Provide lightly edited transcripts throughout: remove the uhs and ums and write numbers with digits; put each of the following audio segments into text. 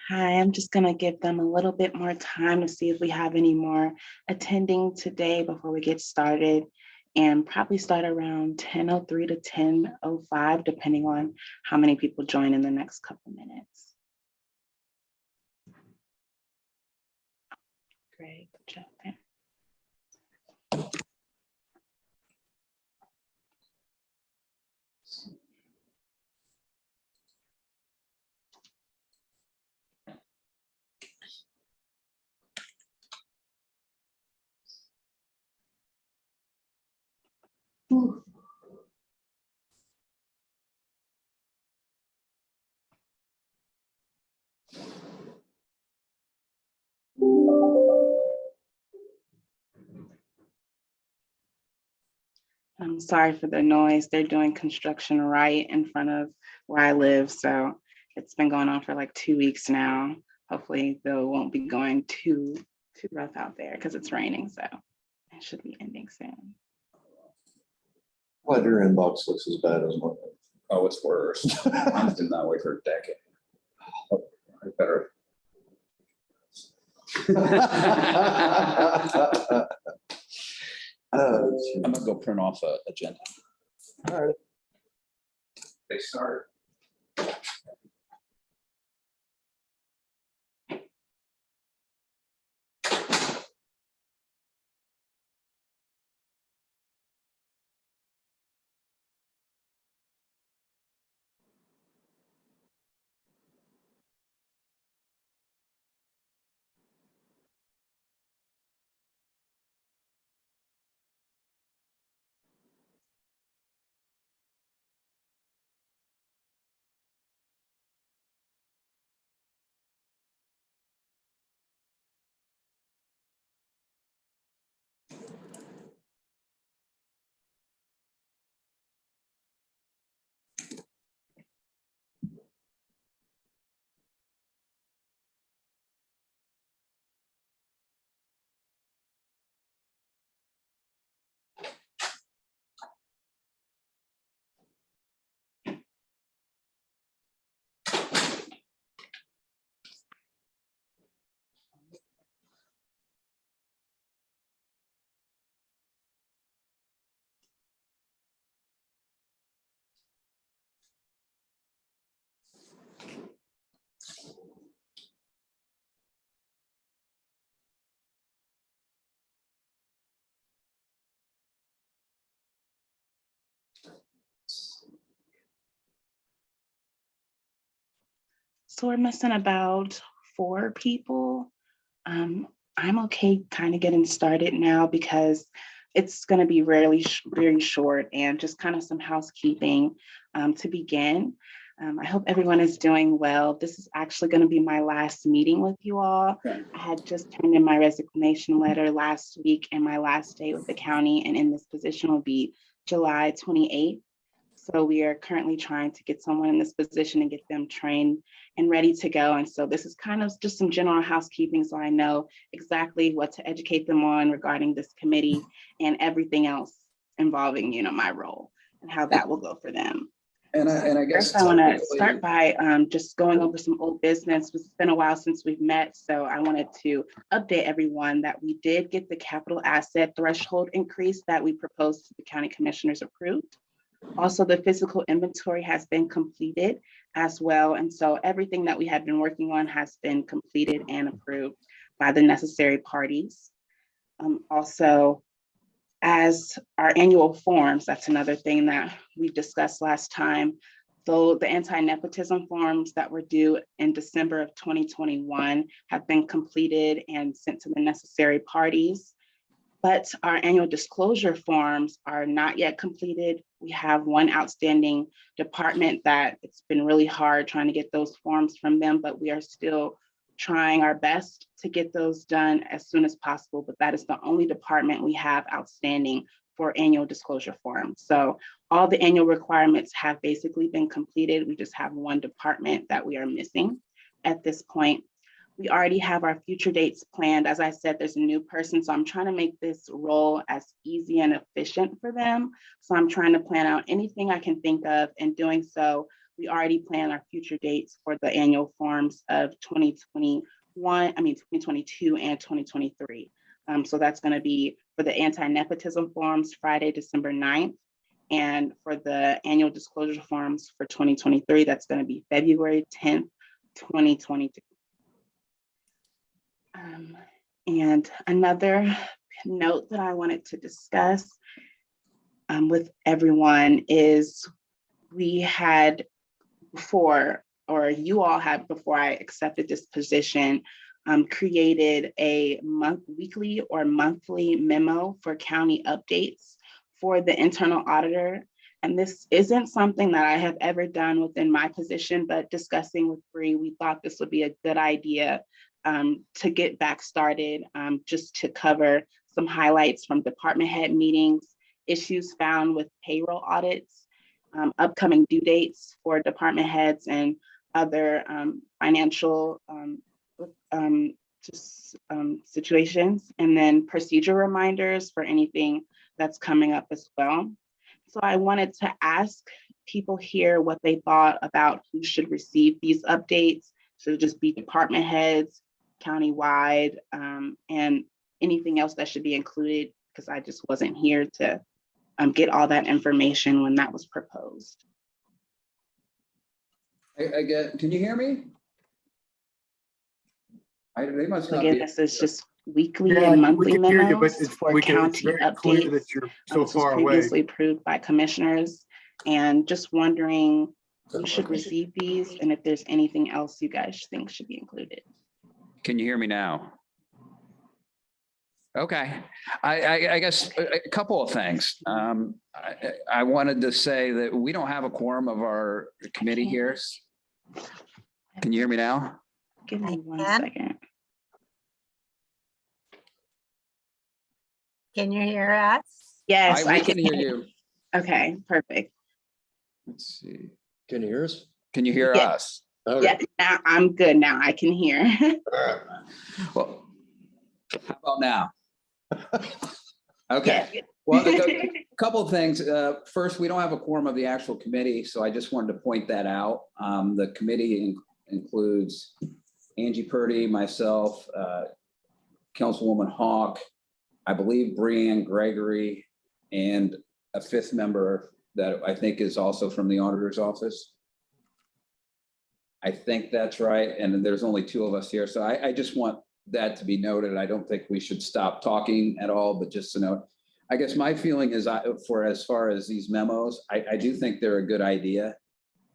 Hi, I'm just going to give them a little bit more time to see if we have any more attending today before we get started, and probably start around 10:03 to 10:05, depending on how many people join in the next couple minutes. Great, good job there. I'm sorry for the noise. They're doing construction right in front of where I live. So it's been going on for like 2 weeks now. Hopefully they won't be going too rough out there because it's raining. So it should be ending soon. Well, your inbox looks as bad as mine. Oh, it's worse. Mine's been that way for a decade. I better. I'm gonna go print off an agenda. All right. They start. So we're missing about 4 people. I'm okay kind of getting started now because it's going to be very short and just kind of some housekeeping to begin. I hope everyone is doing well. This is actually going to be my last meeting with you all. Okay. I had just turned in my resignation letter last week, and my last day with the county and in this position will be July 28th. So we are currently trying to get someone in this position and get them trained and ready to go. And so this is kind of just some general housekeeping, so I know exactly what to educate them on regarding this committee and everything else involving, my role and how that will go for them. And I guess First, I want to start by just going over some old business. It's been a while since we've met, so I wanted to update everyone that we did get the capital asset threshold increase that we proposed to the county commissioners approved. Also, the physical inventory has been completed as well. And so everything that we had been working on has been completed and approved by the necessary parties. Also, as our annual forms, that's another thing that we discussed last time. Though the anti-nepotism forms that were due in December of 2021 have been completed and sent to the necessary parties. But our annual disclosure forms are not yet completed. We have one outstanding department that it's been really hard trying to get those forms from them, but we are still trying our best to get those done as soon as possible. But that is the only department we have outstanding for annual disclosure forms. So all the annual requirements have basically been completed. We just have one department that we are missing at this point. We already have our future dates planned. As I said, there's a new person, so I'm trying to make this role as easy and efficient for them. So I'm trying to plan out anything I can think of. In doing so, we already plan our future dates for the annual forms of 2022 and 2023. So that's going to be for the anti-nepotism forms Friday, December 9th. And for the annual disclosure forms for 2023, that's going to be February 10th, 2022. And another note that I wanted to discuss with everyone is we had before, or you all had before I accepted this position, created a weekly or monthly memo for county updates for the internal auditor. And this isn't something that I have ever done within my position, but discussing with Bree, we thought this would be a good idea to get back started, just to cover some highlights from department head meetings, issues found with payroll audits, upcoming due dates for department heads and other financial situations, and then procedure reminders for anything that's coming up as well. So I wanted to ask people here what they thought about who should receive these updates. Should it just be department heads, countywide, and anything else that should be included? Because I just wasn't here to get all that information when that was proposed. Again, can you hear me? They must not Again, be. this is just weekly Yeah, and we monthly can hear you, but memos it's for it's county very clear updates. that you're so This was far away. previously approved by commissioners, and just wondering who should receive these and if there's anything else you guys think should be included. Can you hear me now? Okay, I guess a couple of things. I wanted to say that we don't have a quorum of our committee here. Can you hear me now? Give me one can. second. Can you hear us? Yes, We can hear you. Okay, perfect. Let's see. Can you hear us? Can you hear Yeah. us? Okay. Yeah, now I'm good. Now I can hear. All right. Well, how about now? Okay. Yeah. Well, a couple of things. First, we don't have a quorum of the actual committee, so I just wanted to point that out. The committee includes Angie Purdy, myself, Councilwoman Hawk, I believe Brianne Gregory, and a fifth member that I think is also from the auditor's office. I think that's right. And there's only two of us here. So I just want that to be noted. I don't think we should stop talking at all, but just to note, I guess my feeling is for as far as these memos, I do think they're a good idea.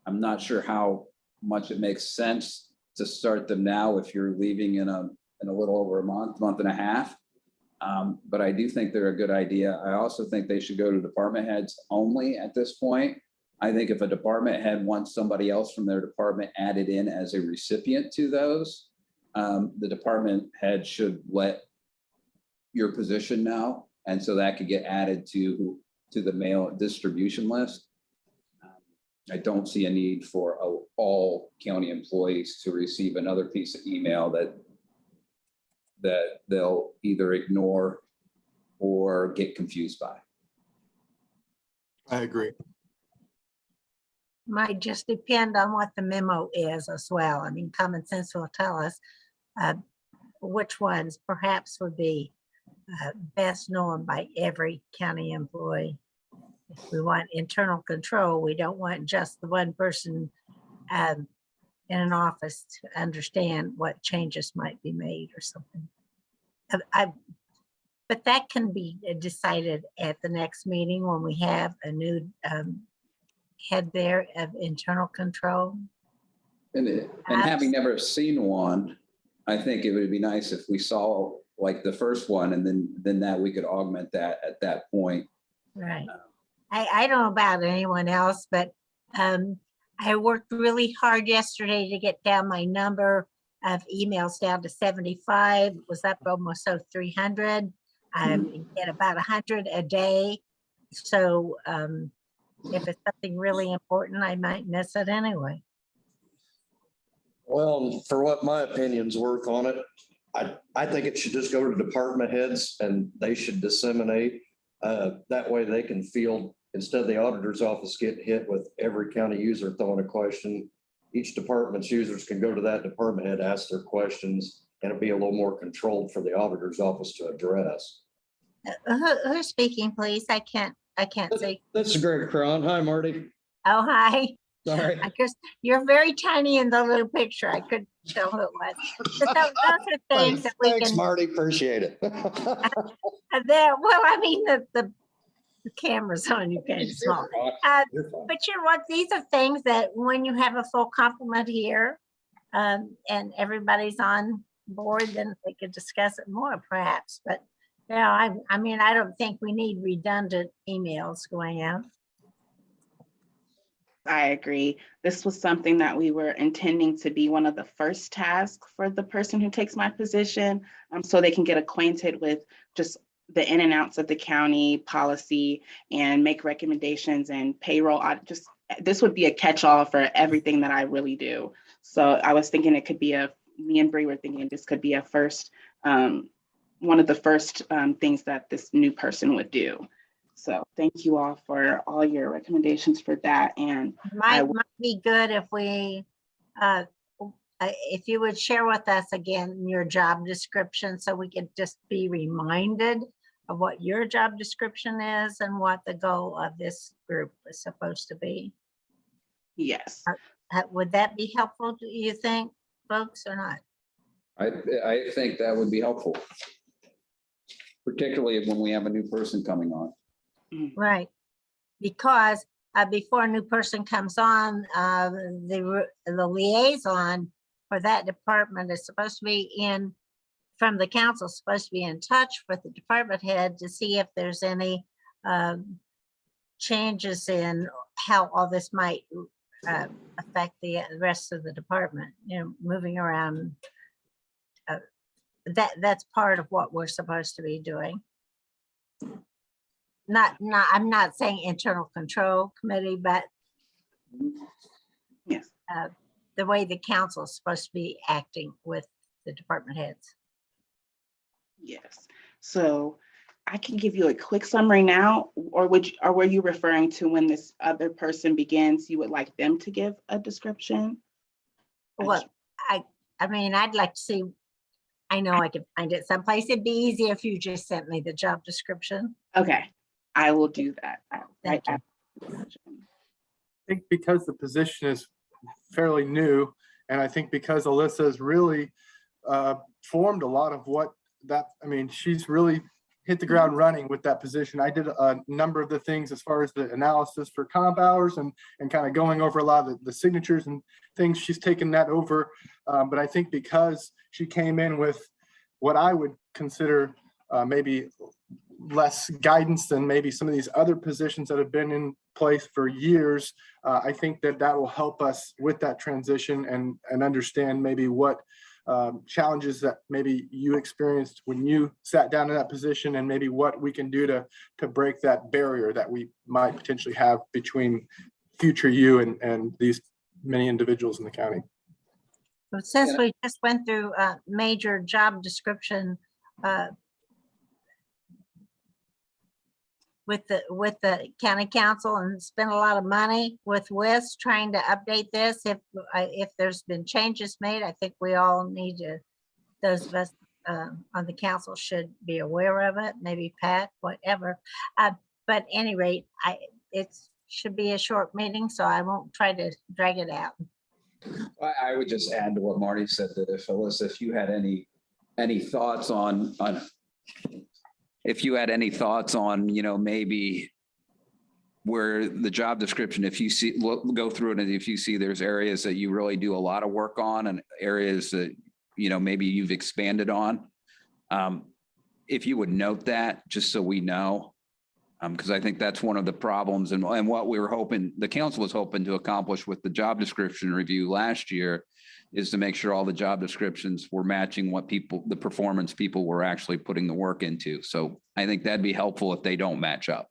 I'm not sure how much it makes sense to start them now if you're leaving in a little over a month and a half. But I do think they're a good idea. I also think they should go to department heads only at this point. I think if a department head wants somebody else from their department added in as a recipient to those, the department head should let your position know. And so that could get added to the mail distribution list. I don't see a need for all county employees to receive another piece of email that they'll either ignore or get confused by. I agree. Might just depend on what the memo is as well. I mean, common sense will tell us which ones perhaps would be best known by every county employee. If we want internal control, we don't want just the one person in an office to understand what changes might be made or something. But that can be decided at the next meeting when we have a new head there of internal control. And having never seen one, I think it would be nice if we saw like the first one, and then that we could augment that at that point. Right. I don't know about anyone else, but I worked really hard yesterday to get down my number of emails down to 75. It was up almost 300. I get about 100 a day. So if it's something really important, I might miss it anyway. Well, for what my opinion's worth on it, I think it should just go to department heads and they should disseminate. That way they can field instead of the auditor's office getting hit with every county user throwing a question, each department's users can go to that department head, ask their questions, and it'll be a little more controlled for the auditor's office to address. Who's speaking, please? I can't see. That's Greg Cron. Hi, Marty. Oh, hi. Sorry. I guess you're very tiny in the little picture. I couldn't tell who it was. But those are things that we Thanks, can. Marty. Appreciate it. There, well, I mean, the camera's on, you can't small. You're fine. But you know what, these are things that when you have a full complement here, and everybody's on board, then we could discuss it more perhaps. But yeah, I mean, I don't think we need redundant emails going out. I agree. This was something that we were intending to be one of the first tasks for the person who takes my position, so they can get acquainted with just the in and outs of the county policy and make recommendations and payroll. Just this would be a catch-all for everything that I really do. So I was thinking it could be me and Bree were thinking this could be a first, one of the first things that this new person would do. So thank you all for all your recommendations for that. And Might be good if we, if you would share with us again your job description, so we could just be reminded of what your job description is and what the goal of this group is supposed to be. yes, Would that be helpful, do you think, folks, or not? I think that would be helpful, particularly when we have a new person coming on. Right, because before a new person comes on, the liaison for that department is supposed to be in, from the council, supposed to be in touch with the department head to see if there's any changes in how all this might affect the rest of the department, you know, moving around. That's part of what we're supposed to be doing. I'm not saying internal control committee, but yes. the way the council is supposed to be acting with the department heads. Yes. So I can give you a quick summary now, or were you referring to when this other person begins, you would like them to give a description? Well, I mean, I'd like to see, I know I could find it someplace. It'd be easier if you just sent me the job description. Okay, I will do that. Thank you. I think because the position is fairly new, and I think because Alyssa's really formed a lot of what that, I mean, she's really hit the ground running with that position. I did a number of the things as far as the analysis for comp hours and kind of going over a lot of the signatures and things. She's taken that over. But I think because she came in with what I would consider maybe less guidance than maybe some of these other positions that have been in place for years, I think that will help us with that transition and understand maybe what challenges that maybe you experienced when you sat down in that position, and maybe what we can do to break that barrier that we might potentially have between future you and these many individuals in the county. But since we just went through a major job description with the county council and spent a lot of money with WIS trying to update this. If there's been changes made, I think we all need to, those of us on the council should be aware of it, maybe Pat, whatever. But at any rate, it should be a short meeting, so I won't try to drag it out. I would just add to what Marty said, that if Alyssa, if you had any thoughts on if you had any thoughts on, you know, maybe where the job description, if you see, go through it, and if you see there's areas that you really do a lot of work on and areas that, you know, maybe you've expanded on, if you would note that, just so we know, because I think that's one of the problems, and what we were hoping, the council was hoping to accomplish with the job description review last year, is to make sure all the job descriptions were matching what the performance people were actually putting the work into. So I think that'd be helpful if they don't match up.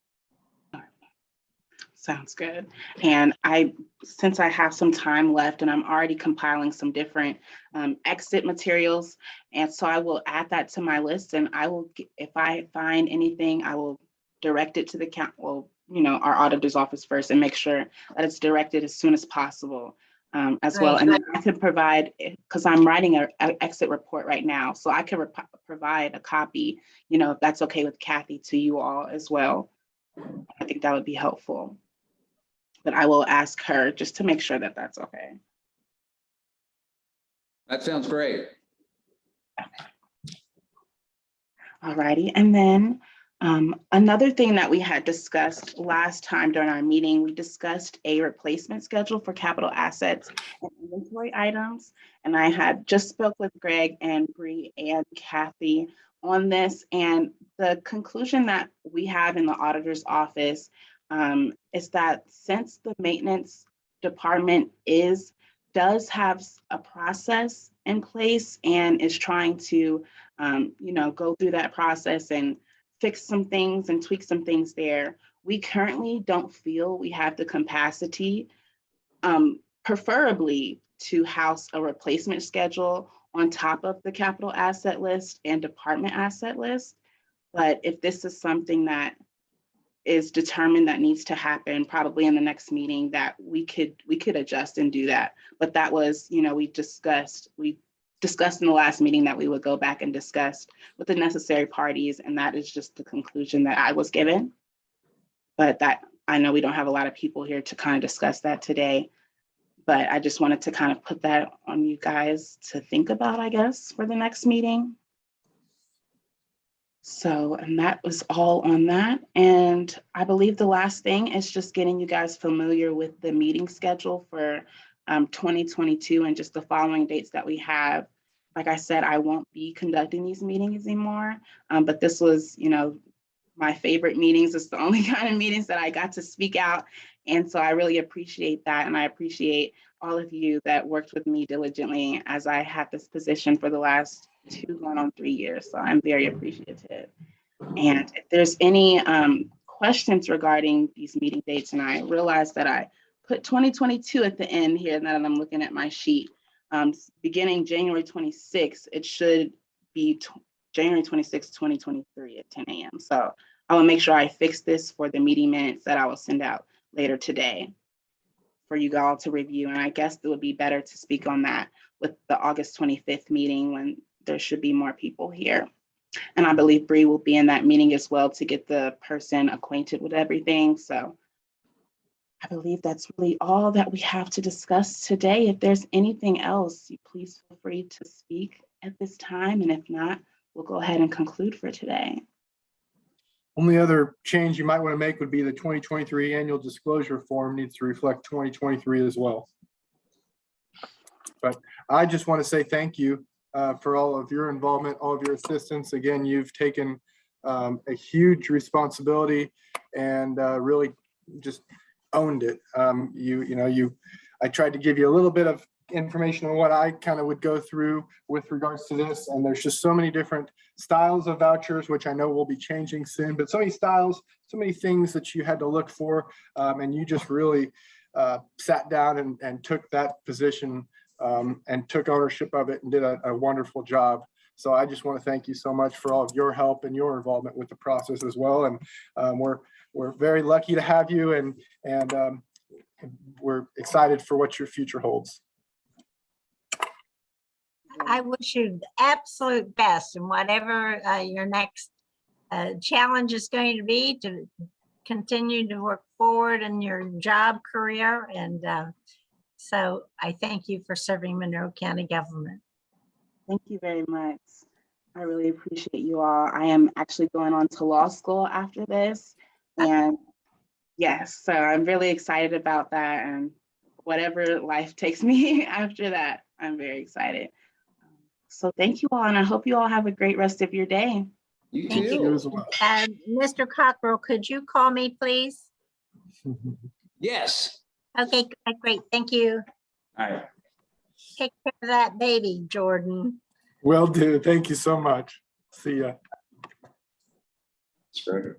Sounds good. And since I have some time left and I'm already compiling some different exit materials, and so I will add that to my list, and I will, if I find anything, I will direct it to the well, our auditor's office first and make sure that it's directed as soon as possible as well. And then I could provide, because I'm writing an exit report right now, so I could provide a copy, if that's okay with Kathy, to you all as well. I think that would be helpful. But I will ask her just to make sure that that's okay. That sounds great. All righty. And then another thing that we had discussed last time during our meeting, we discussed a replacement schedule for capital assets and inventory items. And I had just spoke with Greg and Bree and Kathy on this. And the conclusion that we have in the auditor's office is that since the maintenance department does have a process in place and is trying to go through that process and fix some things and tweak some things there, we currently don't feel we have the capacity, preferably to house a replacement schedule on top of the capital asset list and department asset list. But if this is something that is determined that needs to happen probably in the next meeting, that we could adjust and do that. But that was, we discussed in the last meeting that we would go back and discuss with the necessary parties, and that is just the conclusion that I was given. But that, I know we don't have a lot of people here to kind of discuss that today, but I just wanted to kind of put that on you guys to think about, I guess, for the next meeting. So, and that was all on that. And I believe the last thing is just getting you guys familiar with the meeting schedule for 2022 and just the following dates that we have. Like I said, I won't be conducting these meetings anymore, but this was, my favorite meetings. It's the only kind of meetings that I got to speak out. And so I really appreciate that. And I appreciate all of you that worked with me diligently as I had this position for the last 2 going on 3 years. So I'm very appreciative. And if there's any questions regarding these meeting dates, and I realized that I put 2022 at the end here now that I'm looking at my sheet, beginning January 26th, it should be January 26, 2023 at 10 a.m. So I will make sure I fix this for the meeting minutes that I will send out later today for you all to review. And I guess it would be better to speak on that with the August 25th meeting when there should be more people here. And I believe Bree will be in that meeting as well to get the person acquainted with everything. So I believe that's really all that we have to discuss today. If there's anything else, please feel free to speak at this time. And if not, we'll go ahead and conclude for today. Only other change you might want to make would be the 2023 annual disclosure form needs to reflect 2023 as well. But I just want to say thank you for all of your involvement, all of your assistance. Again, you've taken a huge responsibility and really just owned it. I tried to give you a little bit of information on what I kind of would go through with regards to this. And there's just so many different styles of vouchers, which I know will be changing soon, but so many styles, so many things that you had to look for. And you just really sat down and took that position and took ownership of it and did a wonderful job. So I just want to thank you so much for all of your help and your involvement with the process as well. And we're very lucky to have you, and we're excited for what your future holds. I wish you the absolute best in whatever your next challenge is going to be, to continue to work forward in your job career. And so I thank you for serving Monroe County government. Thank you very much. I really appreciate you all. I am actually going on to law school after this. And yes, so I'm really excited about that. And whatever life takes me after that, I'm very excited. So thank you all, and I hope you all have a great rest of your day. You Thank too. You as well. Mr. Cockrell, could you call me, please? Yes. Okay, great. Thank you. All right. Take care of that baby, Jordan. Will do. Thank you so much. See ya. It's great.